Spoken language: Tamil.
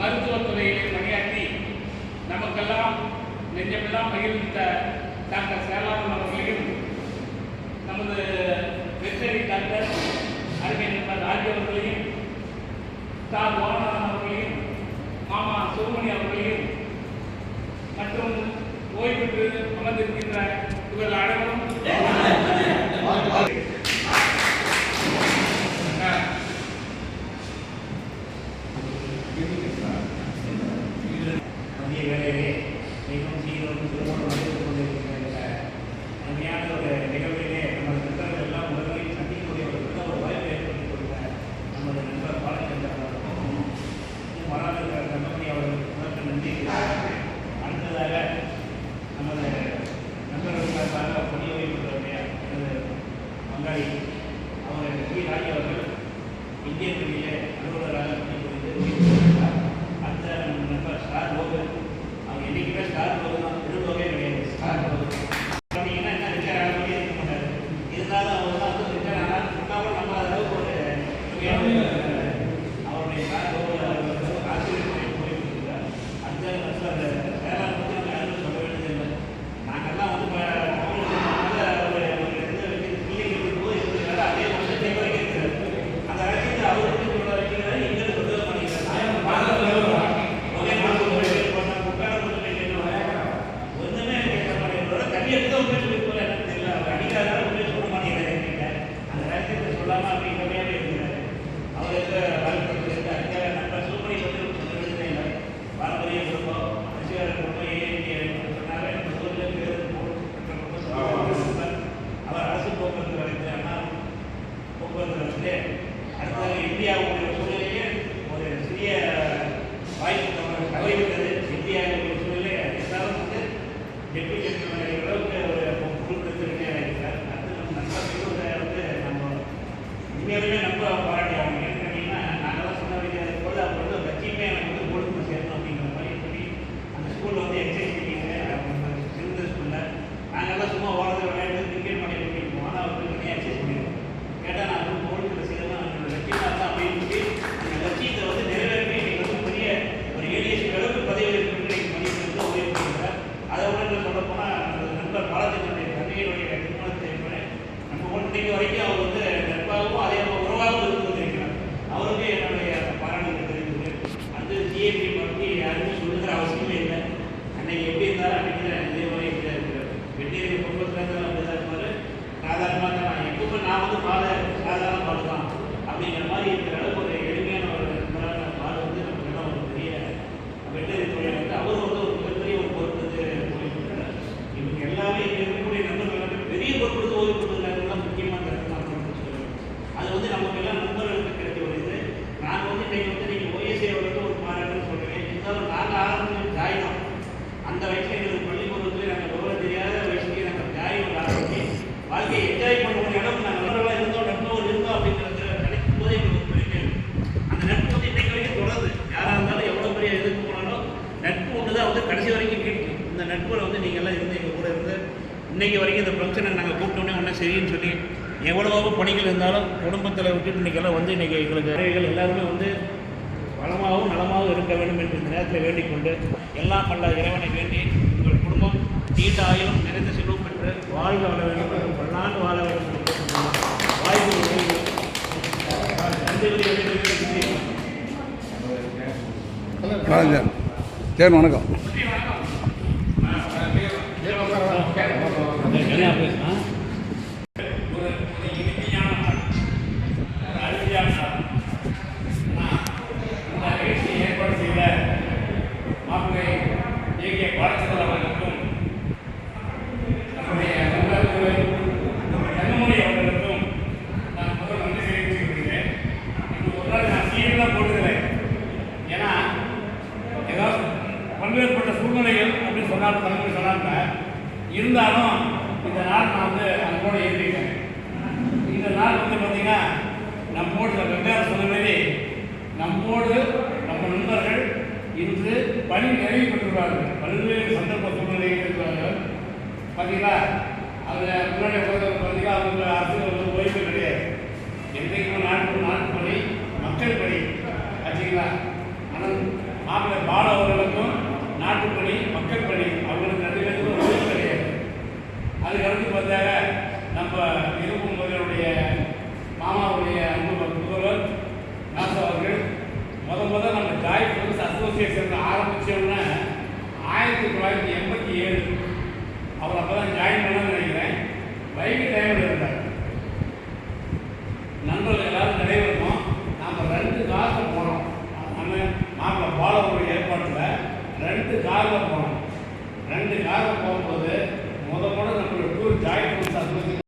மருத்துவத்துறையிலே பணியாற்றி நமக்கெல்லாம் நெஞ்சமெல்லாம் மகிழ்வித்த டாக்டர் சேலாரன் அவர்களையும் நமது வெற்றரி டாக்டர் அறிஞர் ராஜ் அவர்களையும் தார் வாரணன் அவர்களையும் மாமா சுப்ரமணி அவர்களையும் மற்றும் ஓய்வு பெற்று அமர்ந்திருக்கின்ற இவர்கள் அனைவரும் இந்திய துறையிலே அலுவலராக பணிபுரிந்து அந்த நண்பர் ஸ்டார் லோகன் அவங்க என்றைக்குமே ஸ்டார் லோகன் தான் திருலோகே கிடையாது. ஸ்டார் லோகன் பார்த்தீங்கன்னா என்ன ரிட்டையர் ஆக மாதிரி இருக்க மாட்டார். இருந்தாலும் அவர் தான் வந்து ரிட்டையர் ஆனால் சொன்னாலும் நம்ம அளவுக்கு ஒரு அவருடைய ஸ்டார் லோகன் ஆசிரியர் போயிருக்கிறார். அந்த அந்த சேலம் பற்றி நம்ம யாரும் சொல்ல வேண்டியதில்லை. நாங்கள்லாம் வந்து அதே வருஷத்தை வரைக்கும் அந்த அரசியல் அவருக்கு எங்களுக்கு சொல்ல மாட்டேங்கிறார். ஒன்றுமே தண்ணி எடுத்து சொல்லி போல எனக்கு தெரியல. அவர் அடிக்காத சொல்ல மாட்டேங்கிறார். அந்த அரசியத்தை சொல்லாமல் அப்படி கம்மியாகவே இருக்கிறார். அவருக்கு வாழ்க்கை அடிக்காத நண்பர் சூப்பரை வந்து சொல்ல இல்லை. பாரம்பரிய குடும்பம் அரசியல் குடும்பம் சொன்னாலே ஊரில் பேர் அவர் அரசு போக்குவரத்து வரைந்து அண்ணா போக்குவரத்து அடுத்ததாக இந்தியாவுடைய சூழ்நிலையே ஒரு சிறிய வாய்ப்பு தவறிவிட்டது. இந்தியாவுடைய சூழ்நிலை எல்லாரும் வந்து டெப்டி அளவுக்கு ஒரு குழுக்கிறதுக்கு இருக்கிறார். அடுத்து நம்ம நண்பர்கள் வந்து நம்ம உண்மையாலுமே நம்ப பாராட்டி ஆகணும். ஏன்னு கேட்டீங்கன்னா நாங்கள்லாம் சொன்ன வேண்டியது போது அவங்க வந்து கட்சியுமே எனக்கு வந்து பொழுது சேர்க்கணும் அப்படிங்கிற மாதிரி சொல்லி அந்த ஸ்கூலில் வந்து எக்ஸசைஸ் பண்ணிங்க சிறந்த ஸ்கூலில் நாங்கள்லாம் சும்மா ஓடுறது விளையாட்டு கிரிக்கெட் பண்ணி பண்ணிருப்போம். ஆனால் அவருக்கு தனியாக எக்ஸசைஸ் பண்ணிடுவோம். கேட்டால் நான் வந்து பொழுது செய்யணும் லட்சியமாக தான் அப்படின்னு சொல்லி அந்த லட்சியத்தை வந்து நிறைவேற்றி இன்னைக்கு வந்து பெரிய ஒரு ஏடிஎஸ்பி அளவுக்கு பதவி இருக்கிற மதிப்பு உயர்த்திருக்கிறார். அதை விட சொல்ல போனால் நமது நண்பர் பாலத்தினுடைய தந்தையினுடைய திருமணத்தை நம்ம ஒன்றைக்கு வரைக்கும் அவர் வந்து நட்பாகவும் அதே உறவாகவும் இருந்து கொண்டிருக்கிறார். அவருக்கு என்னுடைய பாராட்டுகள் தெரிவித்து அந்த ஜிஏபி பற்றி யாருமே சொல்லுகிற அவசியமே இல்லை. அன்னைக்கு எப்படி இருந்தாலும் அன்றைக்கி இதே மாதிரி இப்படி இருக்கிறார். வெற்றியை குடும்பத்தில் அப்படிதான் இருப்பார். சாதாரணமாக தான் எப்பவுமே நான் வந்து சாதாரண பாடு தான் அப்படிங்கிற மாதிரி இருக்கிற அளவுக்கு ஒரு எளிமையான ஒரு நண்பரான பாடு வந்து நமக்கு ஒரு பெரிய வெட்டரி தொழில் வந்து அவர் வந்து ஒரு மிகப்பெரிய ஒரு பொறுப்பு போயிருக்கிறார். இவங்க எல்லாமே இங்கே இருக்கக்கூடிய நண்பர்கள் எல்லாமே பெரிய பொறுப்பு ஓய்வு கொடுக்குறாங்க. முக்கியமான கருத்து நான் சொல்லுவேன். அது வந்து நமக்கு எல்லாம் நண்பர்களுக்கு கிடைக்க ஒரு இது. நான் வந்து இன்றைக்கு வந்து நீங்கள் ஓஎஸ்ஏ வந்து ஒரு பாராட்டுன்னு சொல்கிறேன். இருந்தாலும் நாங்கள் ஆரம்பிச்ச ஜாய் தான். அந்த வயசில் எங்களுக்கு பள்ளிக்கூடத்துலேயே நாங்கள் விவரம் தெரியாத வயசுலேயே நாங்கள் ஜாய் ஒரு ஆரம்பிச்சு வாழ்க்கையை என்ஜாய் பண்ணக்கூடிய அளவுக்கு நாங்கள் நண்பர்களாக இருந்தோம் அப்படிங்கிறது நினைக்கும் போதே இன்றைக்கி வரைக்கும் இந்த ஃபங்க்ஷனை நாங்கள் கூப்பிட்டோன்னே ஒன்றும் சரின்னு சொல்லி எவ்வளவோ பணிகள் இருந்தாலும் குடும்பத்தில் விட்டுட்டு இன்றைக்கெல்லாம் வந்து இன்றைக்கி எங்களுக்கு அறிவிகள் எல்லாருமே வந்து வளமாகவும் நலமாகவும் இருக்க வேண்டும் என்று இந்த நேரத்தில் வேண்டிக் கொண்டு எல்லாம் வல்ல இறைவனை வேண்டி உங்கள் குடும்பம் நீண்ட ஆயிலும் நிறைந்த செல்வம் பெற்று வாழ்க வாழ வேண்டும் மற்றும் பல்லாண்டு வாழ வேண்டும் என்று வாய்ப்பு சரி வணக்கம். ஏற்பாடு செய்த மாப்பிள்ளை ஏகே பாலச்சந்திரன் அவர்களுக்கும் நம்முடைய கண்ணமொழி அவர்களுக்கும் நான் முதல் நன்றி தெரிவித்துக்கிறேன். இன்று ஒரு நாள் நான் சீரியல் தான் போட்டுக்கிறேன். ஏன்னா ஏதாவது பல்வேறுபட்ட சூழ்நிலைகள் அப்படின்னு சொன்னாலும் தலைமுறை சொன்னாங்க. இருந்தாலும் இந்த நாள் நான் வந்து அங்கோட ஏற்றிருக்கேன். இந்த நாள் வந்து பார்த்தீங்கன்னா நம்மோடு வெவ்வேறு சொன்ன மாதிரி நம்மோடு நம்ம நண்பர்கள் இன்று பணி நிறைவு பெற்றுள்ளார்கள். பல்வேறு சந்தர்ப்ப சூழ்நிலைகள் இருக்கிறார்கள். பார்த்தீங்களா அதில் முன்னாடி பார்த்தீங்கன்னா அவங்க அரசு வந்து ஓய்வு கிடையாது. என்றைக்கும் நாட்டு பணி மக்கள் பணி ஆச்சுங்களா. ஆனால் மாப்பிள்ளை பால அவர்களுக்கும் நாட்டுப்பணி மக்கள் பணி அவங்களுக்கு நடுவில் ஓய்வு கிடையாது. அதுக்கடுத்து பார்த்தாங்க நம்ம இருக்கும் முதலுடைய மாமாவுடைய அன்பு முதல்வர் நாசா அவர்கள் முதல் நம்ம ஜாய் ஃப்ரெண்ட்ஸ் அசோசியேஷன் ஆரம்பித்தோம்னா 1987 அவர் அப்போ தான் ஜாயின் பண்ணணும்னு நினைக்கிறேன். வைகை டைமில் இருந்தார். நண்பர்கள் எல்லாரும் நடைபெறணும். நாம் 2 காரில் போனோம். நம்ம மாப்பிள்ளை பாலவருடைய ஏற்பாட்டில் 2 காரில் போனோம். 2 காரில் போகும்போது